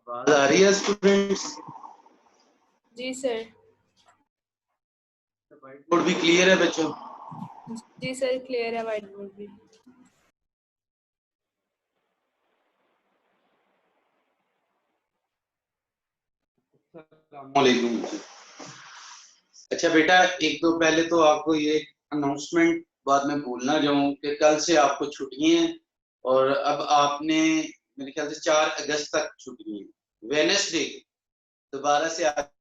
आवाज आ रही है स्टूडेंट्स? जी सर। व्हाइट बोर्ड भी क्लियर है बच्चों? जी सर, क्लियर है व्हाइट बोर्ड भी। अस्सलामुअलैकुम। अच्छा बेटा, एक तो पहले तो आपको ये अनाउंसमेंट बाद में भूलना जाऊं कि कल से आपको छुट्टियां हैं और अब आपने मेरे ख्याल से 4 अगस्त तक छुट्टियां हैं। वेडनेसडे दोबारा से आपकी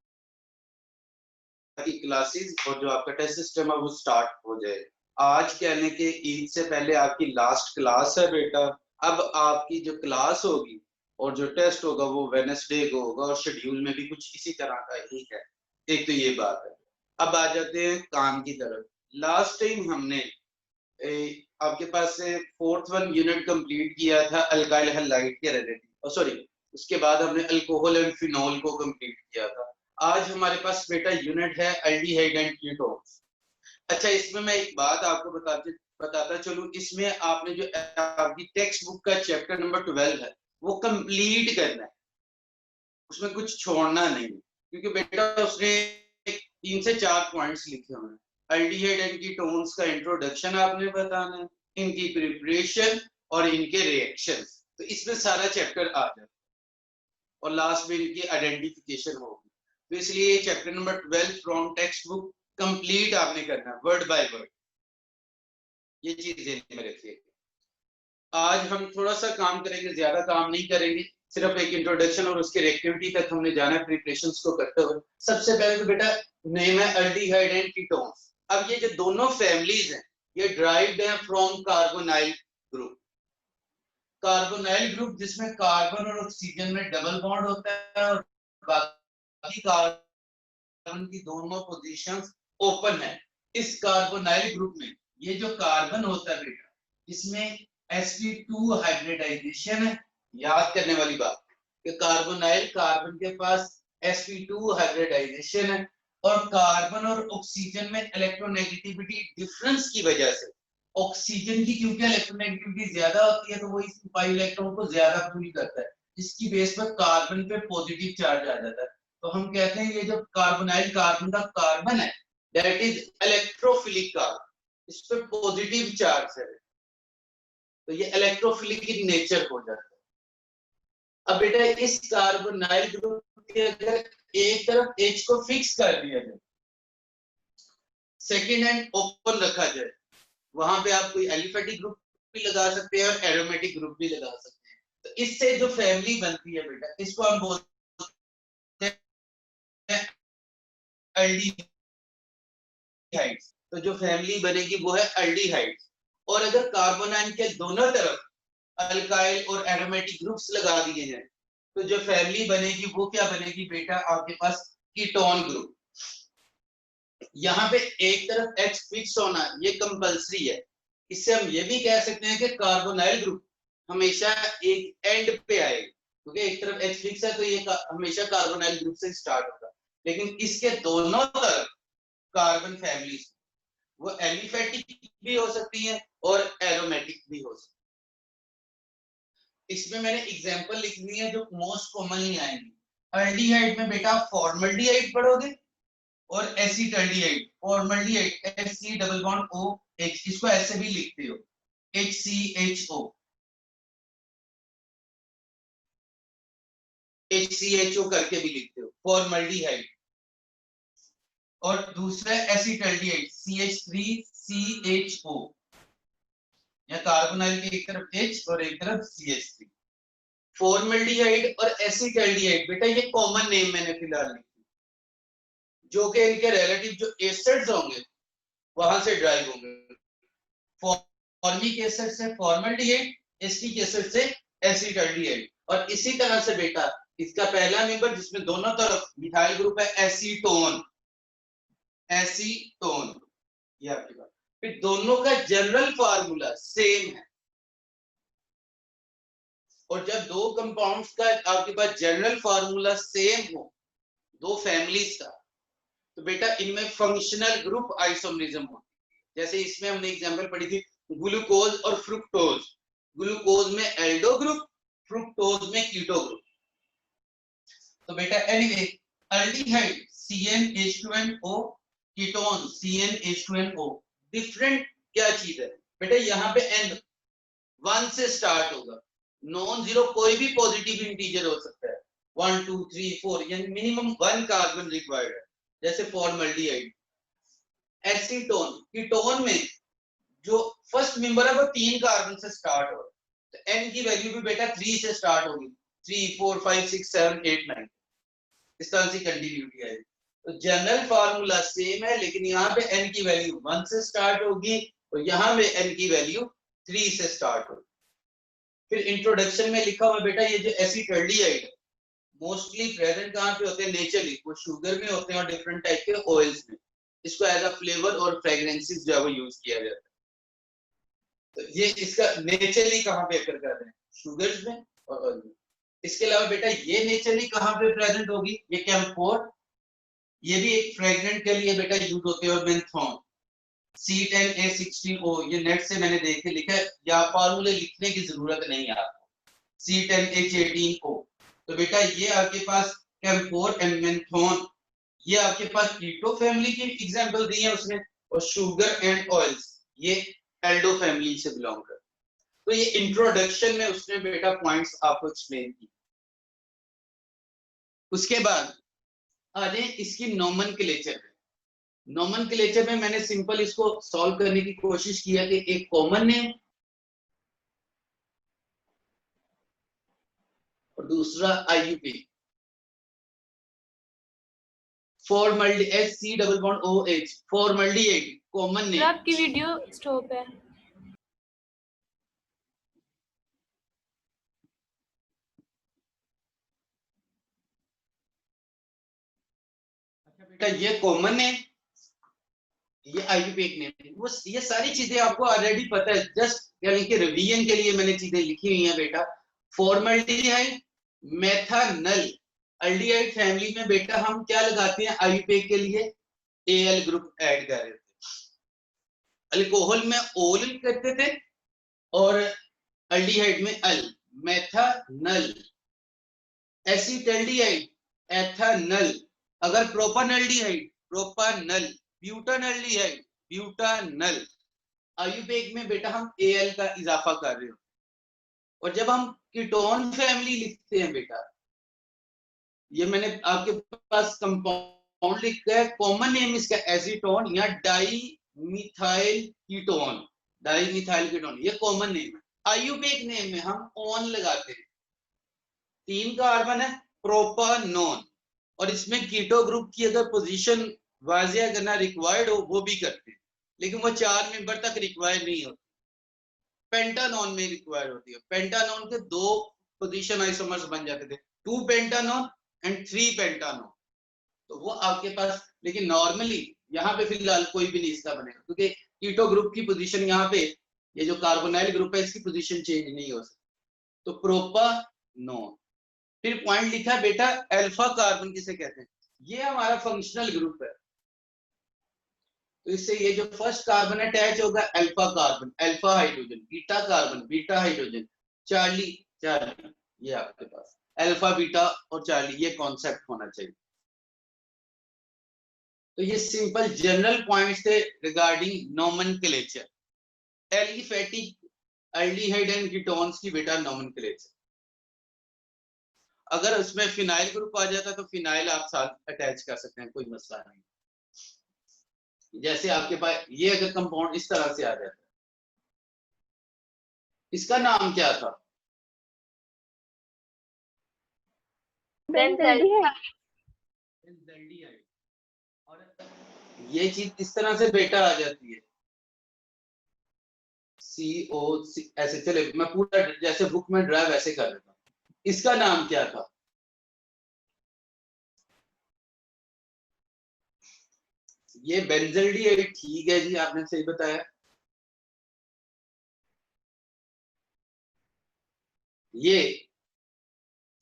क्लासेस और जो आपका टेस्ट सिस्टम है वो स्टार्ट हो जाए। आज कहने के ईद से पहले आपकी लास्ट क्लास है बेटा। अब आपकी जो क्लास होगी और जो टेस्ट होगा वो वेडनेसडे को होगा और शेड्यूल में भी कुछ इसी तरह का ही है। एक तो ये बात है। अब आ जाते हैं काम की तरफ। लास्ट टाइम हमने आपके पास से फोर्थ वन यूनिट कंप्लीट किया था अल्काइल हैलाइड के रिलेटिव, सॉरी उसके बाद हमने अल्कोहल एंड फिनोल को कंप्लीट किया था। आज हमारे पास बेटा यूनिट है एल्डिहाइड एंड कीटोन्स। अच्छा, इसमें मैं एक बात आपको बताता चलूं। इसमें आपने जो आपकी टेक्स्ट बुक का चैप्टर नंबर 12 है वो कंप्लीट करना है, उसमें कुछ छोड़ना नहीं, क्योंकि बेटा उसने 3 से 4 पॉइंट्स लिखे हुए हैं। एल्डिहाइड एंड कीटोन्स का इंट्रोडक्शन आपने बताना है, इनकी प्रिपरेशन और इनके रिएक्शंस, तो इसमें सारा चैप्टर आ जाता है और लास्ट में इनकी आइडेंटिफिकेशन होगी। तो इसलिए ये chapter number 12 from text book complete आपने करना है वर्ड बाय वर्ड। ये चीज ध्यान में रखिए। आज हम थोड़ा सा काम करेंगे, ज्यादा काम नहीं करेंगे, सिर्फ एक इंट्रोडक्शन और उसके एक्टिविटी तक हमने जाना है प्रिपरेशंस को करते हुए। सबसे पहले तो बेटा नेम है एल्डिहाइड एंड कीटोन्स। अब ये जो दोनों फैमिलीज हैं ये ड्राइव्ड हैं from carbonyl group. Carbonyl group जिसमें कार्बन और ऑक्सीजन में डबल बॉन्ड होता है और बाकी कार्बन की दोनों पोजीशंस ओपन है। इस कार्बोनाइल ग्रुप में ये जो कार्बन होता है बेटा इसमें sp2 हाइब्रिडाइजेशन है। याद करने वाली बात कि कार्बोनाइल कार्बन के पास sp2 हाइब्रिडाइजेशन है और कार्बन और ऑक्सीजन में इलेक्ट्रोनेगेटिविटी डिफरेंस की वजह से ऑक्सीजन की क्योंकि इलेक्ट्रोनेगेटिविटी ज्यादा होती है तो वो इस पाई इलेक्ट्रॉन को ज्यादा पुल करता है, इसकी बेस पर कार्बन पे पॉजिटिव चार्ज आ जाता है। तो हम कहते हैं ये जो कार्बोनाइल कार्बन का कार्बन है दैट इज इलेक्ट्रोफिलिक कार्बन, इस पे पॉजिटिव चार्ज है तो ये इलेक्ट्रोफिलिक इन नेचर हो जाता है। अब बेटा इस कार्बोनाइल ग्रुप के अगर एक तरफ H को फिक्स कर दिया जाए, सेकेंड हैंड ओपन रखा जाए, वहां पे आप कोई एलिफेटिक ग्रुप भी लगा सकते हैं और एरोमेटिक ग्रुप भी लगा सकते हैं। तो इससे जो फैमिली बनती है बेटा इसको हम बोलते हैं एल्डिहाइड्स। तो जो फैमिली बनेगी वो है एल्डिहाइड्स। और अगर कार्बोनाइन के दोनों तरफ अल्काइल और एरोमेटिक ग्रुप्स लगा दिए हैं तो जो फैमिली बनेगी वो क्या बनेगी बेटा, आपके पास कीटोन ग्रुप। यहाँ पे एक तरफ H फिक्स होना ये कंपलसरी है। इससे हम ये भी कह सकते हैं कि कार्बोनाइल ग्रुप हमेशा एक एंड पे आए, क्योंकि एक तरफ H फिक्स है तो ये हमेशा कार्बोनाइल ग्रुप से स्टार्ट होगा। लेकिन इसके दोनों तरफ कार्बन फैमिलीज वो एलिफेटिक भी हो सकती है और एरोमेटिक भी हो सकती है। इसमें मैंने एग्जांपल लिख दी है जो मोस्ट कॉमनली आएंगी। एल्डिहाइड में बेटा फॉर्मल्डिहाइड पढ़ोगे और acetaldehyde. Formaldehyde Fe double bond OH, इसको ऐसे भी लिखते हो HCHO, HCHO करके भी लिखते हो फॉर्मल्डिहाइड। और दूसरा एसिटाल्डिहाइड CH3CHO, या कार्बोनाइल की एक तरफ H और एक तरफ CH3। फॉर्मल्डिहाइड और एसिटाल्डिहाइड बेटा ये कॉमन नेम मैंने फिलहाल लिखी, जो कि इनके रिलेटिव जो एसिड्स होंगे वहां से ड्राइव होंगे। फॉर्मिक एसिड से फॉर्मल्डिहाइड, एसिटिक एसिड से एसिटाल्डिहाइड। और इसी तरह से बेटा इसका पहला मेंबर जिसमें दोनों तरफ मिथाइल ग्रुप है एसीटोन। एसीटोन ये आपकी बात। फिर दोनों का जनरल फार्मूला सेम है और जब दो कंपाउंड्स का आपके पास जनरल फार्मूला सेम हो दो फैमिलीज का तो बेटा इनमें फंक्शनल ग्रुप आइसोमरिज्म होती है। जैसे इसमें हमने एग्जांपल पढ़ी थी ग्लूकोज और फ्रुक्टोज। ग्लूकोज में एल्डो ग्रुप, फ्रुक्टोज में कीटो ग्रुप। तो बेटा anyway aldehyde CnH2nO, ketone CnH2nO, different क्या चीज है बेटा, यहाँ पे n 1 से स्टार्ट होगा, नॉन जीरो कोई भी पॉजिटिव इंटीजर हो सकता है, 1 2 3 4, यानी मिनिमम 1 कार्बन रिक्वायर्ड है, जैसे फॉर्मल्डिहाइड। एसीटोन, कीटोन में जो फर्स्ट मेंबर है वो 3 कार्बन से स्टार्ट हो, तो n की वैल्यू भी बेटा 3 से स्टार्ट होगी, 3 4 5 6 7 8 9, इस तरह से कंटिन्यूटी आएगी। तो जनरल फार्मूला सेम है, लेकिन यहाँ पे n की वैल्यू 1 से स्टार्ट होगी और यहाँ पे n की वैल्यू 3 से स्टार्ट होगी। फिर इंट्रोडक्शन में लिखा हुआ बेटा ये जो एसिटाल्डिहाइड है मोस्टली प्रेजेंट कहाँ पे होते हैं, नेचुरली वो शुगर में होते हैं और डिफरेंट टाइप के ऑयल्स में, इसको एज अ फ्लेवर और फ्रेग्रेंसेस जो है वो यूज किया जाता है। तो ये इसका नेचुरली कहाँ पे अकर कर रहे हैं, शुगर्स में और ऑयल में। इसके अलावा बेटा ये नेचुरली कहाँ पे प्रेजेंट होगी, ये कैम्फोर, ये भी एक फ्रेग्रेंट के लिए बेटा यूज होते हैं, मेंथॉन C10A16O, ये नेट से मैंने देख के लिखा है, या फार्मूले लिखने की जरूरत नहीं है आपको, C10H18O। तो बेटा ये आपके पास कैम्फोर एंड मेंथॉन, ये आपके पास कीटो फैमिली की एग्जांपल दी है उसने, और शुगर एंड ऑयल्स ये एल्डो फैमिली से बिलोंग करते। तो ये इंट्रोडक्शन में उसने बेटा पॉइंट्स आपको एक्सप्लेन की। उसके बाद आ जाए इसकी नोमेनक्लेचर में। नोमेनक्लेचर में मैंने सिंपल इसको सॉल्व करने की कोशिश किया कि एक कॉमन नेम और दूसरा IUP, फॉर्मल्डी SC_OH, formaldehyde common name. आपकी वीडियो स्टॉप है। बेटा ये कॉमन नेम, ये IUPAC नेम, वो ये सारी चीजें आपको ऑलरेडी पता है, जस्ट यानी कि रिवीजन के लिए मैंने चीजें लिखी हुई हैं बेटा। फॉर्मल्डिहाइड, मेथानल, एल्डिहाइड फैमिली में बेटा हम क्या लगाते हैं IUPAC के लिए, Al ग्रुप ऐड कर रहे थे, अल्कोहल में ओल करते थे और एल्डिहाइड में अल, मेथानल। एसिटाल्डिहाइड एथानल, अगर प्रोपानल्डिहाइड प्रोपानल, ब्यूटानल्डिहाइड ब्यूटानल। IUPAC में बेटा हम Al का इजाफा कर रहे हो। और जब हम कीटोन फैमिली लिखते हैं बेटा, ये मैंने आपके पास कंपाउंड लिखा है, कॉमन नेम इसका एसीटोन या di methyl ketone, di methyl ketone, ये कॉमन नेम है। IUPAC नेम में हम ऑन लगाते हैं, 3 कार्बन है, प्रोपानोन, और इसमें कीटो ग्रुप की अगर पोजीशन वाजिया करना रिक्वायर्ड हो वो भी करते हैं, लेकिन वो 4 मेंबर तक रिक्वायर्ड नहीं होती, पेंटानॉन में रिक्वायर्ड होती है। पेंटानॉन के 2 पोजीशन आइसोमर्स बन जाते थे, 2 पेंटानॉन एंड 3 पेंटानॉन, तो वो आपके पास, लेकिन नॉर्मली यहाँ पे फिलहाल कोई भी नहीं इसका बनेगा, क्योंकि कीटो ग्रुप की पोजीशन यहाँ पे, ये जो कार्बोनाइल ग्रुप है इसकी पोजीशन चेंज नहीं हो सकती, तो प्रोपानोन। फिर पॉइंट लिखा है बेटा अल्फा कार्बन किसे कहते हैं, ये हमारा फंक्शनल ग्रुप है, तो इससे ये जो फर्स्ट कार्बन अटैच होगा alpha carbon, alpha hydrogen, beta carbon, beta hydrogen, Charlie Charlie, ये आपके पास अल्फा बीटा और चार्ली, ये कॉन्सेप्ट होना चाहिए। तो ये सिंपल जनरल पॉइंट्स थे regarding nomenclature, aliphatic aldehyde and ketones की बेटा नोमेनक्लेचर। अगर उसमें फिनाइल ग्रुप आ जाता तो फिनाइल आप साथ अटैच कर सकते हैं, कोई मसला नहीं। जैसे आपके पास ये अगर कंपाउंड इस तरह से आ जाता है, इसका नाम क्या था, बेंजल्डिहाइड। और ये चीज इस तरह से बेटा आ जाती है CO ऐसे, चले मैं पूरा जैसे बुक में ड्राइव ऐसे कर देता हूँ, इसका नाम क्या था, ये बेंजल्डिहाइड, ठीक है जी आपने सही बताया। ये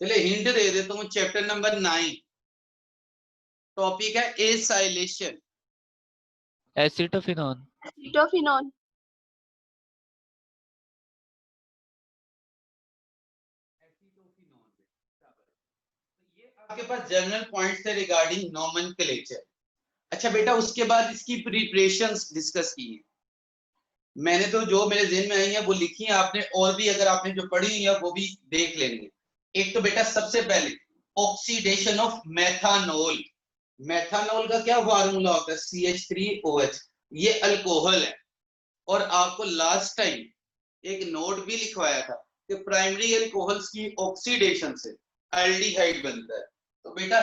चले हिंट दे देता हूँ, चैप्टर नंबर 9 टॉपिक है एसाइलेशन, एसिटोफिनोन, एसिटोफिनोन। तो ये आपके पास जनरल पॉइंट्स थे रिगार्डिंग नोमेनक्लेचर। अच्छा बेटा, उसके बाद इसकी प्रिपरेशंस डिस्कस की है। मैंने तो जो मेरे ज़हन में आई है वो लिखी है, आपने और भी अगर आपने जो पढ़ी है वो भी देख लेंगे। एक तो बेटा सबसे पहले ऑक्सीडेशन ऑफ मेथानॉल। मेथानॉल का क्या फार्मूला होता है? CH3OH। ये अल्कोहल है। और आपको लास्ट टाइम एक नोट भी लिखवाया था कि प्राइमरी अल्कोहल्स की ऑक्सीडेशन से एल्डिहाइड बनता है। तो बेटा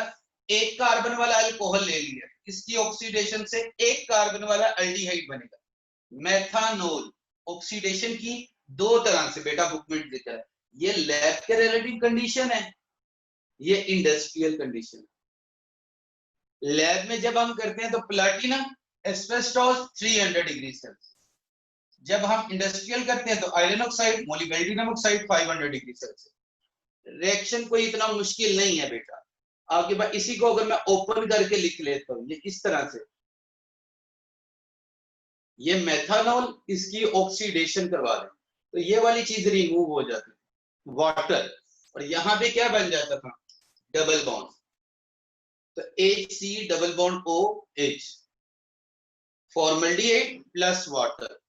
एक कार्बन वाला अल्कोहल ले लिया, इसकी ऑक्सीडेशन से एक कार्बन वाला एल्डिहाइड बनेगा। मेथानॉल ऑक्सीडेशन की दो तरह से बेटा बुक में लिखा है। ये लैब के रिलेटिव कंडीशन है, ये इंडस्ट्रियल कंडीशन है। लैब में जब हम करते हैं तो प्लैटिनम एस्बेस्टोस 300 डिग्री सेल्सियस। जब हम इंडस्ट्रियल करते हैं तो iron oxide molybdenum oxide 500 degree Celsius. Reaction कोई इतना मुश्किल नहीं है बेटा। आपके पास इसी को अगर मैं ओपन करके लिख लेता हूं, ये इस तरह से, ये मेथानॉल, इसकी ऑक्सीडेशन करवा दें तो ये वाली चीज रिमूव हो जाती है, वाटर। और यहां पे क्या बन जाता था? Double bond. तो HC double bond OH, formaldehyde plus water.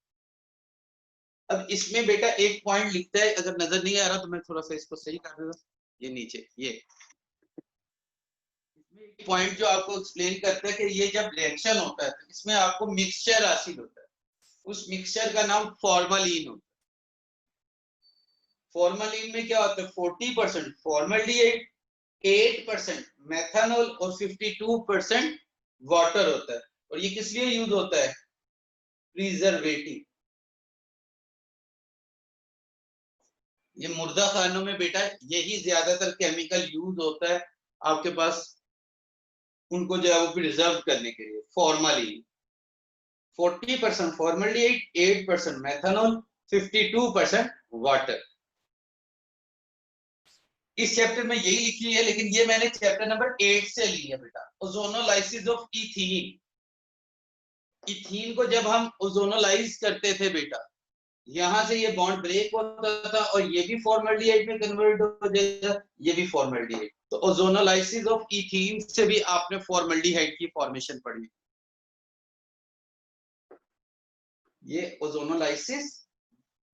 अब इसमें बेटा एक पॉइंट लिखता है, अगर नजर नहीं आ रहा तो मैं थोड़ा सा इसको सही कर देता। ये नीचे ये इसमें एक पॉइंट जो आपको एक्सप्लेन करता है कि ये जब रिएक्शन होता है तो इसमें आपको मिक्सचर हासिल होता है। उस मिक्सचर का नाम फॉर्मलिन होता है। फॉर्मलिन में क्या होता है? 40% फॉर्मल्डिहाइड, 8% मेथनॉल और 52% वाटर होता है। और ये किस लिए यूज होता है? प्रिजर्वेटिव। ये मुर्दा खानों में बेटा यही ज्यादातर केमिकल यूज होता है आपके पास, उनको जो है वो प्रिजर्व करने के लिए। Formalin 40% formaldehyde, 8% methanol, 52% water. इस चैप्टर में यही लिखी है, लेकिन ये मैंने चैप्टर नंबर 8 से ली है बेटा। Ozonolysis of ethene. इथीन को जब हम ओजोनोलाइज करते थे बेटा, यहां से ये बॉन्ड ब्रेक होता था और ये भी फॉर्मल्डिहाइड में कन्वर्ट हो जाएगा, ये भी फॉर्मल्डिहाइड। तो ओजोनोलाइसिस ऑफ इथीन से भी आपने फॉर्मल्डिहाइड की फॉर्मेशन पढ़ी। ये ओजोनोलाइसिस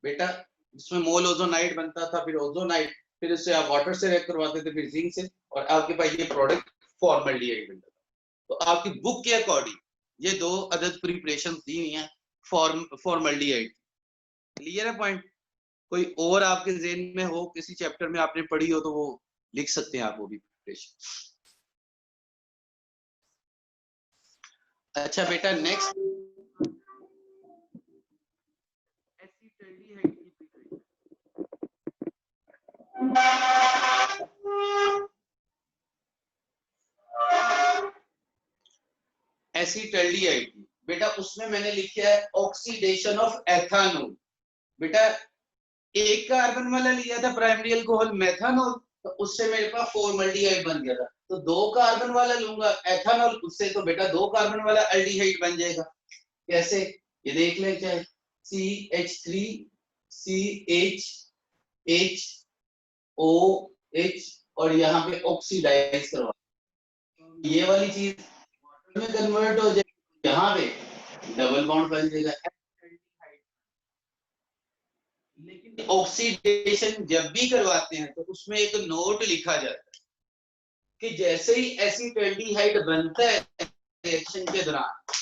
बेटा, इसमें मोल ओजोनाइड बनता था, फिर ओजोनाइड, फिर उससे आप वाटर से रिएक्ट करवाते थे, फिर जिंक से, और आपके पास ये प्रोडक्ट फॉर्मल्डिहाइड बनता था। तो आपकी बुक के अकॉर्डिंग ये दो अदद प्रिपरेशन दी हुई हैं फॉर्मल्डिहाइड। क्लियर है पॉइंट? कोई और आपके ज़हन में हो, किसी चैप्टर में आपने पढ़ी हो तो वो लिख सकते हैं आप वो भी प्रिपरेशन। अच्छा बेटा नेक्स्ट एसिटाल्डिहाइड की प्रिपरेशन। एसिटाल्डिहाइड की बेटा उसमें मैंने लिखा है ऑक्सीडेशन ऑफ एथानॉल। बेटा एक कार्बन वाला लिया था प्राइमरी अल्कोहल मेथानॉल, तो उससे मेरे पास फॉर्मल्डिहाइड बन गया था। तो दो कार्बन वाला लूंगा एथानॉल, उससे तो बेटा दो कार्बन वाला एल्डिहाइड बन जाएगा। कैसे? ये देख लें, चाहे CH3CHOH और यहाँ पे ऑक्सीडाइज करवा, ये वाली चीज वाटर में कन्वर्ट हो जाएगी, यहाँ पे डबल बॉन्ड बन जाएगा। लेकिन ऑक्सीडेशन जब भी करवाते हैं तो उसमें एक नोट लिखा जाता है कि जैसे ही एसिटाल्डिहाइड बनता है रिएक्शन के दौरान,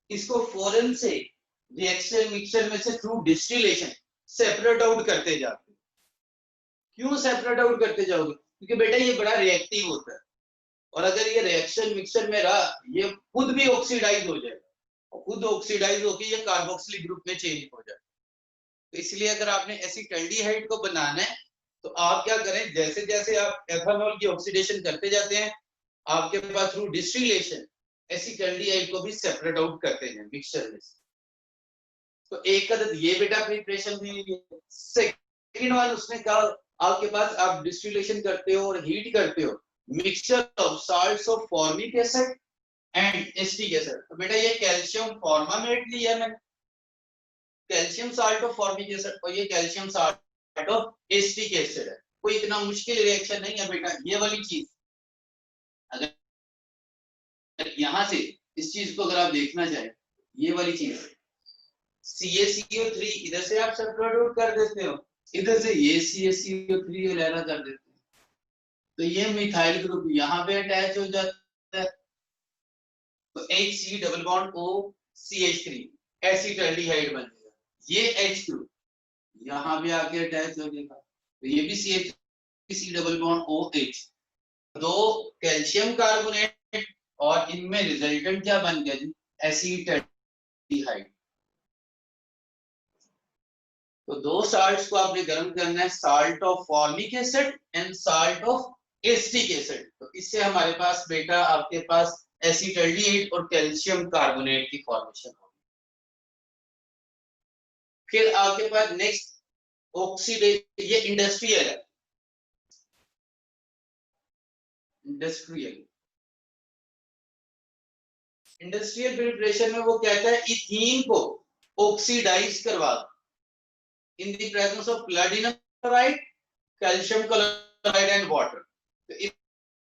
इसको फौरन से रिएक्शन मिक्सचर में से थ्रू डिस्टिलेशन सेपरेट आउट करते जाते हैं। क्यों सेपरेट आउट करते जाओगे? क्योंकि बेटा ये बड़ा रिएक्टिव होता है, और अगर ये रिएक्शन मिक्सचर में रहा, ये खुद भी ऑक्सीडाइज हो जाएगा, और खुद ऑक्सीडाइज होकर ये कार्बोक्सिलिक ग्रुप में चेंज हो जाएगा। तो इसलिए अगर आपने एसिटाल्डिहाइड को बनाना है तो आप क्या करें, जैसे जैसे आप एथेनॉल की ऑक्सीडेशन करते जाते हैं, आपके पास थ्रू डिस्टिलेशन एसिटाल्डिहाइड को भी सेपरेट आउट करते हैं मिक्सचर में। तो एक अदद ये बेटा प्रिपरेशन दी। सेकंड वन उसने कहा आपके पास आप डिस्टिलेशन करते हो और हीट करते हो mixture of salts of formic acid and acetic acid. तो बेटा ये कैल्शियम फॉर्मामेट लिया मैंने, calcium salt of formic acid, और ये calcium salt of acetic acid है। कोई इतना मुश्किल रिएक्शन नहीं है बेटा, ये वाली चीज अगर यहाँ से इस चीज को अगर आप देखना चाहें, ये वाली चीज CaCO3 इधर से आप सब्स्टिट्यूट कर देते हो, इधर से ये CaCO3 लेना कर देते हो, तो ये मिथाइल ग्रुप यहाँ पे अटैच हो जाता है, तो एक C double bond O CH3 acetaldehyde बन जाएगा। ये H ग्रुप यहाँ पे आके अटैच हो जाएगा, तो ये भी CH3 C double bond OH, दो कैल्शियम कार्बोनेट और इनमें रिजल्टेंट क्या बन गया जी, एसिटाल्डिहाइड। तो दो साल्ट्स को आपने गर्म करना है, salt of formic acid and salt of acetic acid. तो इससे हमारे पास बेटा आपके पास एसिटाल्डिहाइड और कैल्शियम कार्बोनेट की फॉर्मेशन होगी। फिर आपके पास नेक्स्ट ऑक्सीडेज, ये इंडस्ट्रियल है, इंडस्ट्रियल प्रिपरेशन में वो कहता है इथीन को ऑक्सीडाइज करवा in the presence of platinum chloride, calcium chloride and water. तो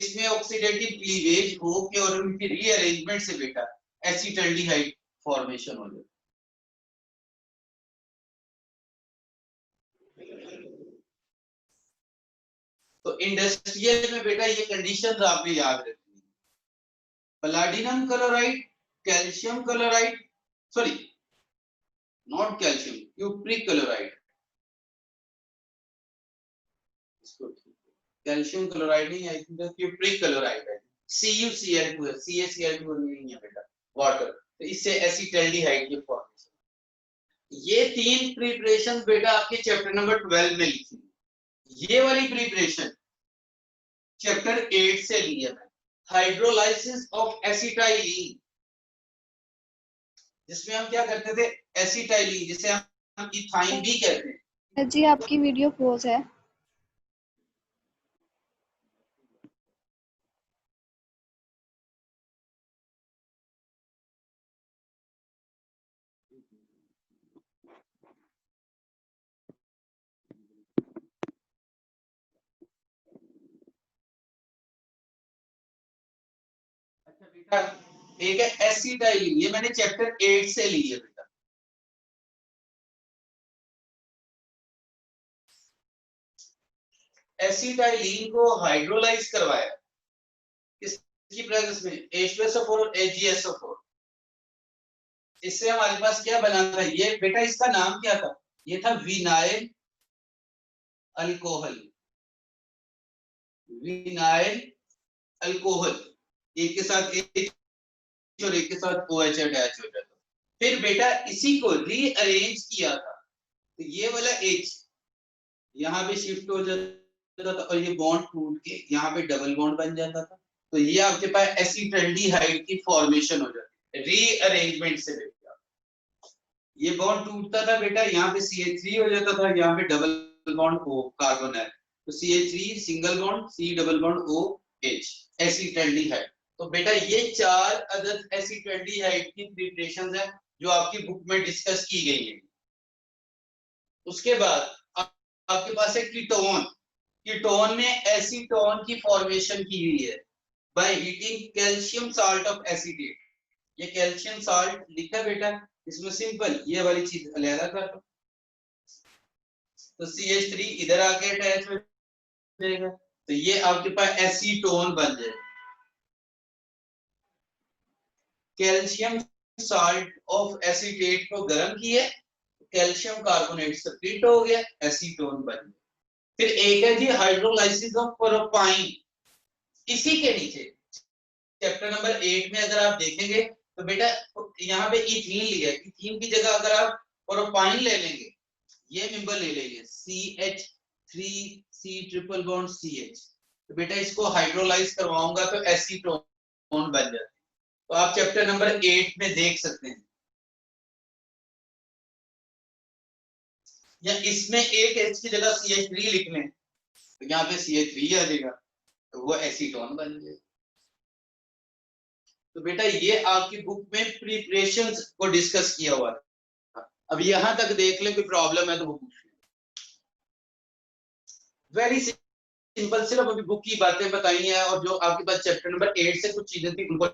इसमें ऑक्सीडेटिव क्लीवेज हो के और उनकी रीअरेंजमेंट से बेटा एसिटाल्डिहाइड फॉर्मेशन हो जाए। तो इंडस्ट्रियल में बेटा ये कंडीशंस आपने याद रखनी है, platinum chloride, calcium chloride, sorry not calcium, cupric chloride, calcium chloride नहीं, आई थिंक क्यूप्रिक क्लोराइड है, CuCl2 है, CaCl2 नहीं है बेटा, वाटर, तो इससे एसिटाल्डिहाइड की फॉर्मेशन। ये तीन प्रिपरेशन बेटा आपके चैप्टर नंबर 12 में लिखी, ये वाली प्रिपरेशन चैप्टर 8 से ली है, हाइड्रोलाइसिस ऑफ एसिटाइलिन, जिसमें हम क्या करते थे, एसिटाइलिन जिसे हम इथाइन भी कहते हैं। जी आपकी वीडियो पॉज है। अच्छा बेटा, एक है एसिटाइलिन, ये मैंने चैप्टर 8 से ली है बेटा। एसिटाइलिन को हाइड्रोलाइज करवाया किसकी प्रेजेंस में, H2SO4 और AgSO4। इससे हमारे पास क्या बना था, ये बेटा इसका नाम क्या था, ये था विनाइल अल्कोहल, विनाइल अल्कोहल, एक के साथ H और एक के साथ OH अटैच हो जाता। फिर बेटा इसी को रीअरेंज किया था, तो ये वाला H यहाँ पे शिफ्ट हो जाता था और ये बॉन्ड टूट के यहाँ पे डबल बॉन्ड बन जाता था, तो ये आपके पास एसिटाल्डिहाइड की फॉर्मेशन हो जाती है रीअरेंजमेंट से बेटा। ये बॉन्ड टूटता था बेटा, यहाँ पे CH3 हो जाता था, यहाँ पे डबल बॉन्ड O कार्बन है, तो CH3 single bond C double bond OH acetaldehyde. तो बेटा ये चार अदर एसिटाल्डिहाइड की प्रिपरेशंस है जो आपकी बुक में डिस्कस की गई है। उसके बाद आपके पास है कीटोन, कीटोन में एसीटोन की फॉर्मेशन की हुई है by heating calcium salt of acetate. ये कैल्शियम साल्ट लिखा बेटा, इसमें सिंपल ये वाली चीज अलग कर दो, तो CH3 इधर आके अटैच हो जाएगा, तो ये आपके पास एसीटोन बन जाएगा। कैल्शियम साल्ट ऑफ एसीटेट को गर्म किया, कैल्शियम कार्बोनेट सेपरेट हो गया, एसीटोन बन गया। फिर एक है जी हाइड्रोलाइसिस ऑफ प्रोपाइन, इसी के नीचे चैप्टर नंबर 8 में अगर आप देखेंगे तो बेटा यहाँ पे इथीन लिया है, इथीन की जगह अगर आप प्रोपाइन ले लेंगे, ये मेंबर ले लेंगे CH3C ट्रिपल बॉन्ड CH, तो बेटा इसको हाइड्रोलाइज करवाऊंगा तो एसीटोन बन जाता है। तो आप चैप्टर नंबर 8 में देख सकते हैं, या इसमें एक H की जगह CH3 लिख लें तो यहाँ पे CH3 आ जाएगा, तो वो एसीटोन बन जाएगा। तो बेटा ये आपकी बुक में प्रिपरेशंस को डिस्कस किया हुआ था। अब यहां तक देख लें, कोई प्रॉब्लम है तो वो पूछ लें। वेरी सिंपल सिर्फ अभी बुक की बातें बताई हैं और जो आपके पास चैप्टर नंबर 8 से कुछ चीजें थी उनको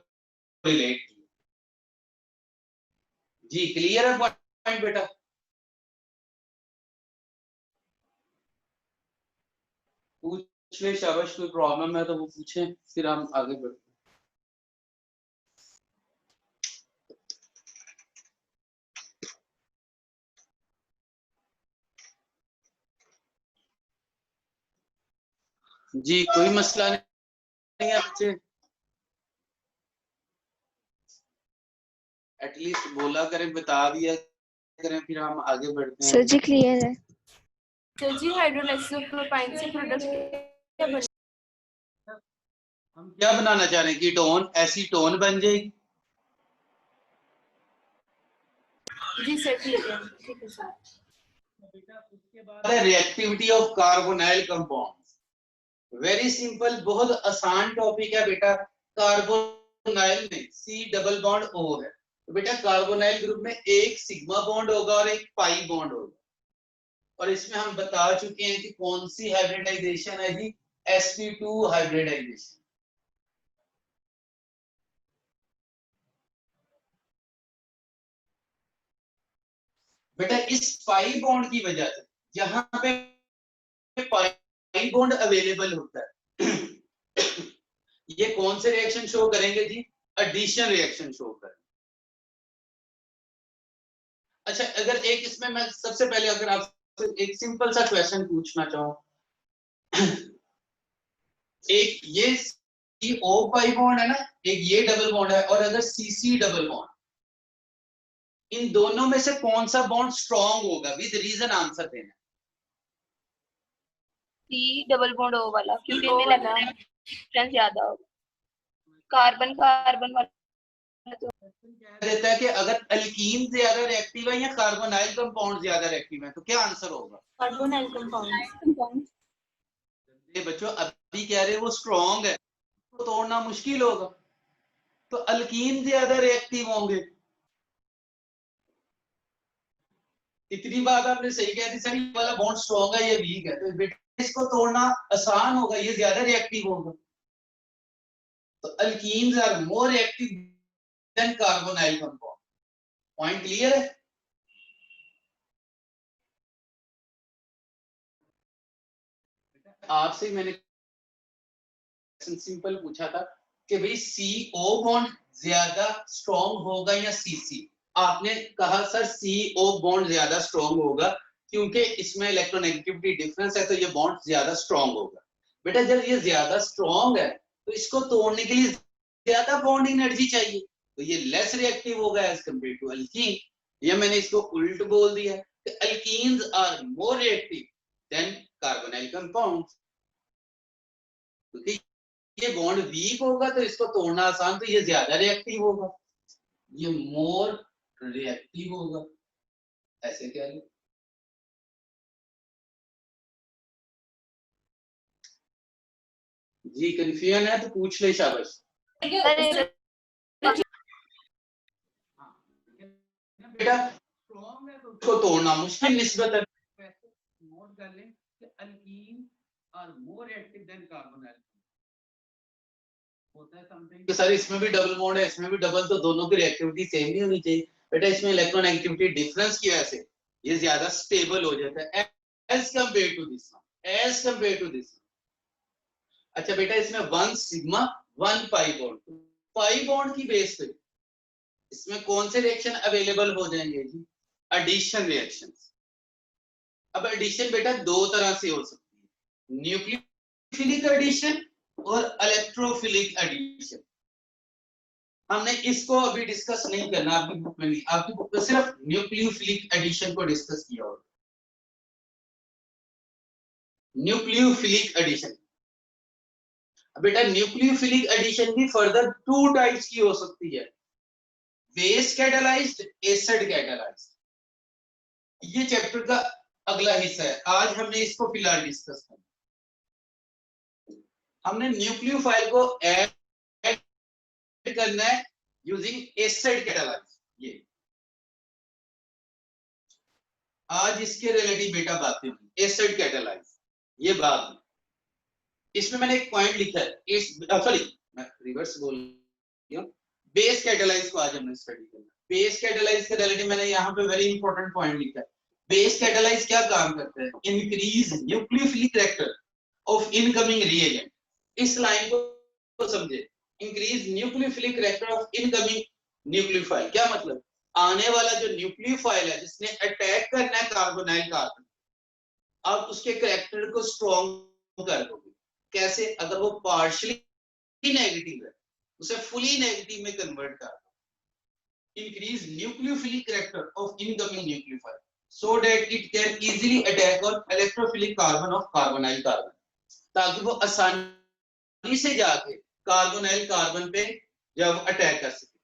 रिलेट की। जी क्लियर है पॉइंट बेटा? पूछ ले शाबाश, कोई प्रॉब्लम है तो वो पूछें, फिर हम आगे बढ़ते हैं। जी कोई मसला नहीं है बच्चे, एटलीस्ट बोला करें, बता दिया करें, फिर हम आगे बढ़ते हैं। सर जी क्लियर है। Sir ji hydrolysis of propyne से प्रोडक्ट क्या बने? हम क्या बनाना चाह रहे हैं? कीटोन, एसीटोन बन जाएगी। जी सर ठीक है सर। उसके बाद है reactivity of carbonyl compounds. Very simple, बहुत आसान टॉपिक है बेटा। कार्बोनाइल में सी डबल बॉन्ड ओ है, तो बेटा कार्बोनाइल ग्रुप में एक सिग्मा बॉन्ड होगा और एक पाई बॉन्ड होगा। और इसमें हम बता चुके हैं कि कौन सी हाइब्रिडाइजेशन है जी, sp2 हाइब्रिडाइजेशन। बेटा इस पाई बॉन्ड की वजह से जहां पे पाई बॉन्ड अवेलेबल होता है ये कौन से रिएक्शन शो करेंगे जी? एडिशन रिएक्शन शो करेंगे। अच्छा अगर एक इसमें मैं सबसे पहले अगर आपसे एक सिंपल सा क्वेश्चन पूछना चाहूं एक ये सी ओ पाई बॉन्ड है ना, एक ये डबल बॉन्ड है, और अगर सी सी डबल बॉन्ड, इन दोनों में से कौन सा बॉन्ड स्ट्रॉन्ग होगा? विद रीजन आंसर देना। सी डबल बॉन्ड ओ वाला, क्योंकि इनमें इलेक्ट्रॉन डिफरेंस ज्यादा होगा। कार्बन कार्बन वाला तो कह देता है कि अगर अल्कीन ज्यादा रिएक्टिव है या कार्बोनाइल कंपाउंड ज्यादा रिएक्टिव है, तो क्या आंसर होगा? Carbonyl compound. ये बच्चों अभी कह रहे वो स्ट्रॉन्ग है, तो तोड़ना मुश्किल होगा, तो अल्कीन ज्यादा रिएक्टिव होंगे। इतनी बात आपने सही कह दी सर, ये वाला बॉन्ड स्ट्रॉन्ग है ये वीक है, तो बेटा इसको तोड़ना आसान होगा, ये ज्यादा रिएक्टिव होगा। तो alkenes are more reactive than carbonyl compound. Point clear है? आपसे मैंने सिंपल पूछा था कि भाई CO बॉन्ड ज्यादा स्ट्रॉन्ग होगा या CC? आपने कहा सर CO बॉन्ड ज्यादा स्ट्रॉन्ग होगा क्योंकि इसमें इलेक्ट्रोनेगेटिविटी डिफरेंस है, तो ये बॉन्ड ज्यादा स्ट्रॉन्ग होगा। बेटा जब ये ज्यादा स्ट्रॉन्ग है तो इसको तोड़ने के लिए ज्यादा बॉन्ड एनर्जी चाहिए, तो ये लेस रिएक्टिव होगा एज कंपेयर टू अल्कीन। या मैंने इसको उल्ट बोल दिया कि alkenes are more reactive than carbonyl compounds, क्योंकि ये बॉन्ड वीक होगा तो इसको तोड़ना आसान, तो ये ज्यादा रिएक्टिव होगा, ये मोर रिएक्टिव होगा, ऐसे कह लो। जी कंफ्यूजन है तो पूछ ले शाबाश। बेटा स्ट्रॉन्ग है तो उसको तोड़ना मुश्किल निस्बत है। नोट कर लें कि alkene are more reactive than carbonyl. होता है समथिंग कि सर इसमें भी डबल बॉन्ड है इसमें भी डबल, तो दोनों की रिएक्टिविटी सेम ही होनी चाहिए। बेटा इसमें इलेक्ट्रोनेगेटिविटी डिफरेंस की वजह से ये ज्यादा स्टेबल हो जाता है as compare to this one, as compare to this. अच्छा बेटा इसमें 1 sigma 1 pi bond, pi bond की बेस पे इसमें कौन से रिएक्शन अवेलेबल हो जाएंगे जी? Addition reactions. अब एडिशन बेटा दो तरह से हो सकती है, न्यूक्लियोफिलिक एडिशन और इलेक्ट्रोफिलिक एडिशन। हमने इसको अभी डिस्कस नहीं करना, आपकी बुक में नहीं, आपकी बुक में सिर्फ न्यूक्लियोफिलिक एडिशन को डिस्कस किया होगा। न्यूक्लियोफिलिक एडिशन, बेटा न्यूक्लियोफिलिक एडिशन भी फर्दर 2 टाइप्स की हो सकती है, बेस कैटालाइज्ड, एसिड कैटालाइज्ड। ये चैप्टर का अगला हिस्सा है, आज हमने इसको फिलहाल डिस्कस करना। हमने न्यूक्लियोफाइल को ऐड करना है यूजिंग एसिड कैटालाइज। ये आज इसके रिलेटिव बेटा बातें हुई, एसिड कैटालाइज ये बात। इसमें मैंने एक पॉइंट लिखा है, सॉरी मैं रिवर्स बोल रही हूँ। बेस कैटालाइज को आज हमने स्टडी करना। बेस कैटालाइज के रिलेटेड मैंने यहाँ पे वेरी इंपॉर्टेंट पॉइंट लिखा है। बेस कैटालाइज क्या काम करता है? Increase nucleophilic character of incoming reagent. इस लाइन को समझे, increase nucleophilic character of incoming nucleophile. क्या मतलब? आने वाला जो न्यूक्लियोफाइल है जिसने अटैक करना है कार्बोनाइल कार्बन, अब उसके कैरेक्टर को स्ट्रॉन्ग कर दोगे। कैसे? अगर वो पार्शियली नेगेटिव है उसे फुली नेगेटिव में कन्वर्ट कर दो। Increase nucleophilic character of incoming nucleophile so that it can easily attack on electrophilic carbon of carbonyl carbon, ताकि वो आसानी से जाके कार्बोनाइल कार्बन पे जब अटैक कर सके।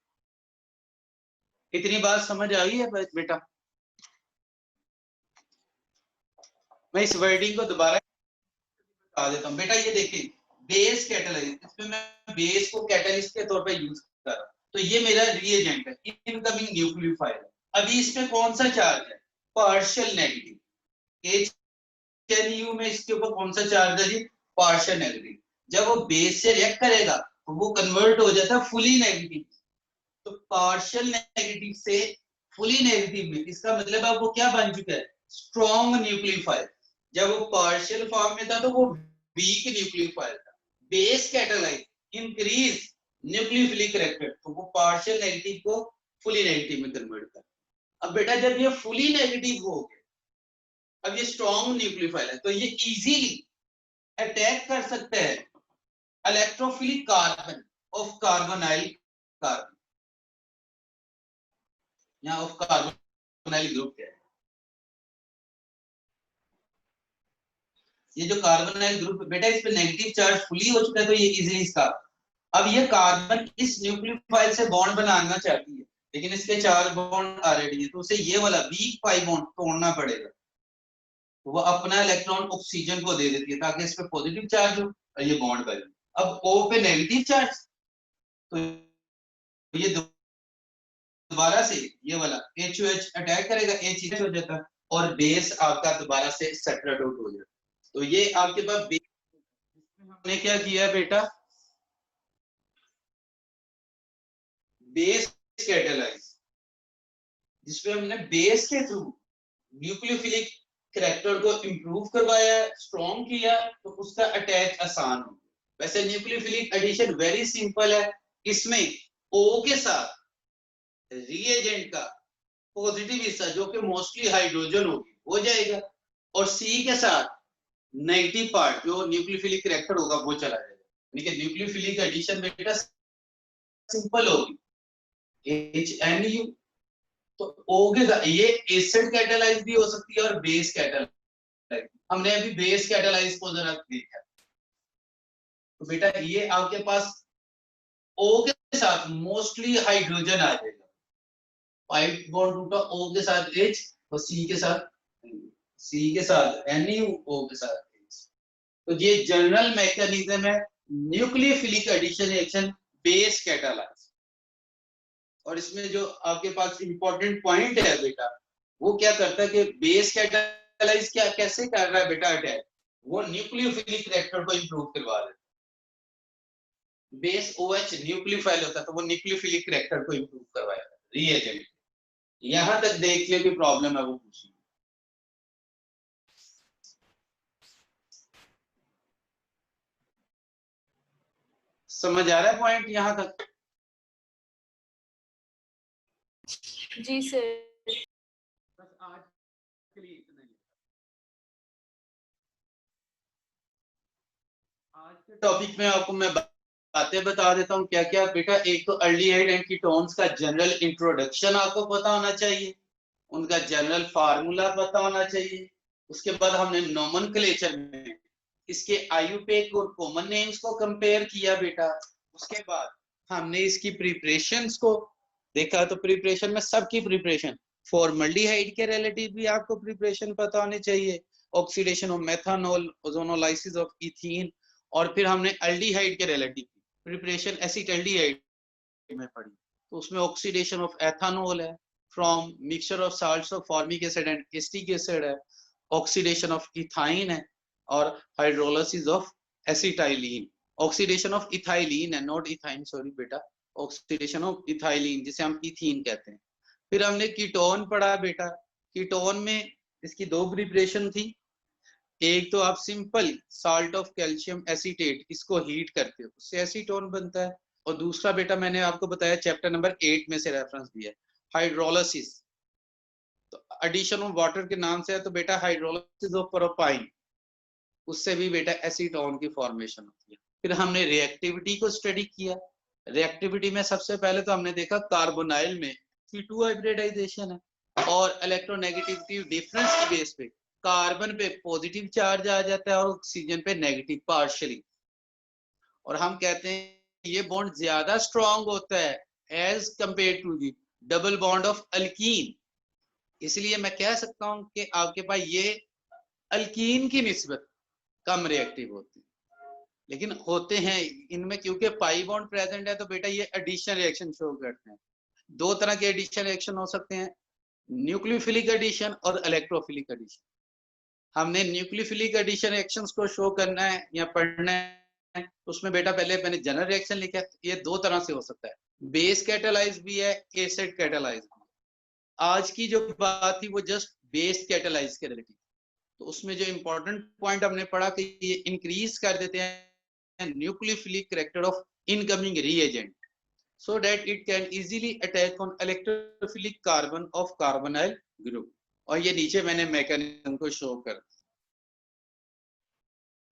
इतनी बात समझ आ गई है बेटा? मैं इस वर्डिंग को दोबारा बता देता हूँ बेटा। ये देखिए, बेस कैटालाइज, इसमें मैं बेस को कैटालिस्ट के तौर पे यूज कर रहा हूँ। तो ये मेरा रिएजेंट है, इनकमिंग न्यूक्लियोफाइल। अभी इसमें कौन सा चार्ज है? Partial negative. एचएनयू में इसके ऊपर कौन सा चार्ज है जी? Partial negative. जब वो बेस से रिएक्ट करेगा तो वो कन्वर्ट हो जाता है फुली नेगेटिव। तो पार्शियल नेगेटिव से फुली नेगेटिव में, इसका मतलब अब वो क्या बन चुका है? Strong nucleophile. जब वो पार्शियल फॉर्म में था तो वो वीक न्यूक्लियोफाइल था। Base catalyse increase nucleophilic character, तो वो पार्शियल नेगेटिव को फुली नेगेटिव में कन्वर्ट कर। अब बेटा जब ये फुली नेगेटिव हो गया, अब ये स्ट्रॉन्ग न्यूक्लियोफाइल है, तो ये इजीली अटैक कर सकते हैं electrophilic carbon of carbonyl carbon. यहाँ ऑफ कार्बोनाइल ग्रुप क्या है? ये जो कार्बोनाइल ग्रुप बेटा, इस पे नेगेटिव चार्ज फुली हो चुका है, तो ये इजीली इसका। अब ये कार्बन इस न्यूक्लियोफाइल से बॉन्ड बनाना चाहती है, लेकिन इसके 4 बॉन्ड ऑलरेडी है, तो उसे ये वाला वीक पाई बॉन्ड तोड़ना पड़ेगा। तो वो अपना इलेक्ट्रॉन ऑक्सीजन को दे देती है ताकि इस पे पॉजिटिव चार्ज हो और ये बॉन्ड बने। अब O पे नेगेटिव चार्ज, तो ये दोबारा से ये वाला HOH अटैक करेगा, H हो जाता है और बेस आपका दोबारा से सेपरेट आउट हो जाता है। तो ये आपके पास बेस, हमने क्या किया बेटा? बेस कैटालाइज, जिसमें हमने बेस के थ्रू न्यूक्लियोफिलिक कैरेक्टर को इंप्रूव करवाया, स्ट्रॉन्ग किया, तो उसका अटैक आसान हो। वैसे न्यूक्लियोफिलिक एडिशन वेरी सिंपल है। इसमें O के साथ रिएजेंट का पॉजिटिव हिस्सा जो कि मोस्टली हाइड्रोजन होगी हो जाएगा, और C के साथ नेगेटिव पार्ट जो न्यूक्लियोफिलिक कैरेक्टर होगा वो चला जाएगा। यानी कि न्यूक्लियोफिलिक एडिशन बेटा सिंपल होगी, HNU। तो O के साथ ये एसिड कैटालाइज भी हो सकती है और बेस कैटालाइज। हमने अभी बेस कैटालाइज को जरा देखा। तो बेटा ये आपके पास O के साथ मोस्टली हाइड्रोजन आ जाएगा, 5 बॉन्ड टूटा O के साथ H और C के साथ NU, O के साथ H। तो ये जनरल मैकेनिज्म है nucleophilic addition reaction base catalyse. और इसमें जो आपके पास इंपॉर्टेंट पॉइंट है बेटा, वो क्या करता है कि बेस कैटालाइज क्या कैसे कर रहा है बेटा अटैक? वो न्यूक्लियोफिलिक कैरेक्टर को इंप्रूव करवा रहा है। बेस OH न्यूक्लियोफाइल होता है, तो वो न्यूक्लियोफिलिक कैरेक्टर को इंप्रूव करवाएगा रिएजेंट। यहां तक देख लियो कि प्रॉब्लम है वो पूछिए। समझ आ रहा है पॉइंट यहां तक? जी सर। बस आज के लिए इतना ही। आज के टॉपिक में आपको मैं बातें बता देता हूँ क्या क्या बेटा। एक तो एल्डिहाइड एंड कीटोन्स का जनरल इंट्रोडक्शन आपको पता होना चाहिए, उनका जनरल फार्मूला पता होना चाहिए। उसके बाद हमने नोमेनक्लेचर में इसके आयुपेक और कॉमन नेम्स को कंपेयर किया बेटा। उसके बाद हमने इसकी प्रिपरेशंस को देखा, तो प्रिपरेशन में सबकी प्रिपरेशन, फॉर्मल्डिहाइड के रिलेटिव भी आपको प्रिपरेशन पता होनी चाहिए, oxidation of methanol, ozonolysis of ethene, और फिर हमने एल्डिहाइड के रिलेटिव प्रिपरेशन एसिटाल्डिहाइड में पढ़ी। तो उसमें ऑक्सीडेशन ऑफ एथानॉल है from mixture of salts of formic acid and acetic acid है, ऑक्सीडेशन ऑफ इथाइन है, और hydrolysis of acetylene, oxidation of ethylene है, नॉट इथाइन, सॉरी बेटा, ऑक्सीडेशन ऑफ इथाइलिन जिसे हम इथीन कहते हैं। फिर हमने कीटोन पढ़ा बेटा, कीटोन में इसकी दो प्रिपरेशन थी, एक तो आप simple salt of calcium acetate इसको हीट करते हो उससे एसीटोन बनता है, और दूसरा बेटा मैंने आपको बताया चैप्टर नंबर 8 में से रेफरेंस दिया है, हाइड्रोलिसिस, तो एडिशन ऑफ वाटर के नाम से है, तो बेटा हाइड्रोलिसिस ऑफ प्रोपाइन, उससे भी बेटा एसीटोन की फॉर्मेशन होती है। फिर हमने रिएक्टिविटी को स्टडी किया, रिएक्टिविटी में सबसे पहले तो हमने देखा कार्बोनाइल में sp2 हाइब्रिडाइजेशन है, और इलेक्ट्रोनेगेटिविटी डिफरेंस की बेस पे कार्बन पे पॉजिटिव चार्ज आ जाता है और ऑक्सीजन पे नेगेटिव पार्शियली, और हम कहते हैं ये बॉन्ड ज्यादा स्ट्रॉन्ग होता है as compare to the double bond of alkene, इसलिए मैं कह सकता हूं कि आपके पास ये अल्कीन की निस्बत कम रिएक्टिव होती है, लेकिन होते हैं इनमें क्योंकि पाई बॉन्ड प्रेजेंट है, तो बेटा ये एडिशन रिएक्शन शो करते हैं। दो तरह के एडिशन रिएक्शन हो सकते हैं, न्यूक्लियोफिलिक एडिशन और इलेक्ट्रोफिलिक एडिशन। हमने न्यूक्लियोफिलिक एडिशन रिएक्शंस को शो करना है या पढ़ना है, उसमें बेटा पहले मैंने जनरल रिएक्शन लिखा है, ये दो तरह से हो सकता है, बेस कैटालाइज भी है, एसिड कैटालाइज। आज की जो बात थी वो जस्ट बेस कैटालाइज के रिलेटेड, तो उसमें जो इंपॉर्टेंट पॉइंट हमने पढ़ा कि ये इंक्रीज कर देते हैं nucleophilic character of incoming reagent so that it can easily attack on electrophilic carbon of carbonyl group, और ये नीचे मैंने मैकेनिज्म को शो कर।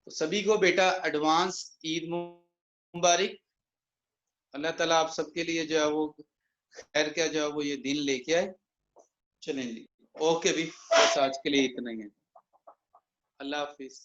तो सभी को बेटा एडवांस ईद मुबारक, अल्लाह ताला आप सबके लिए जो है वो खैर क्या जो है वो ये दिन लेके आए। चलें जी, ओके भी, बस आज के लिए इतना ही है, अल्लाह हाफिज।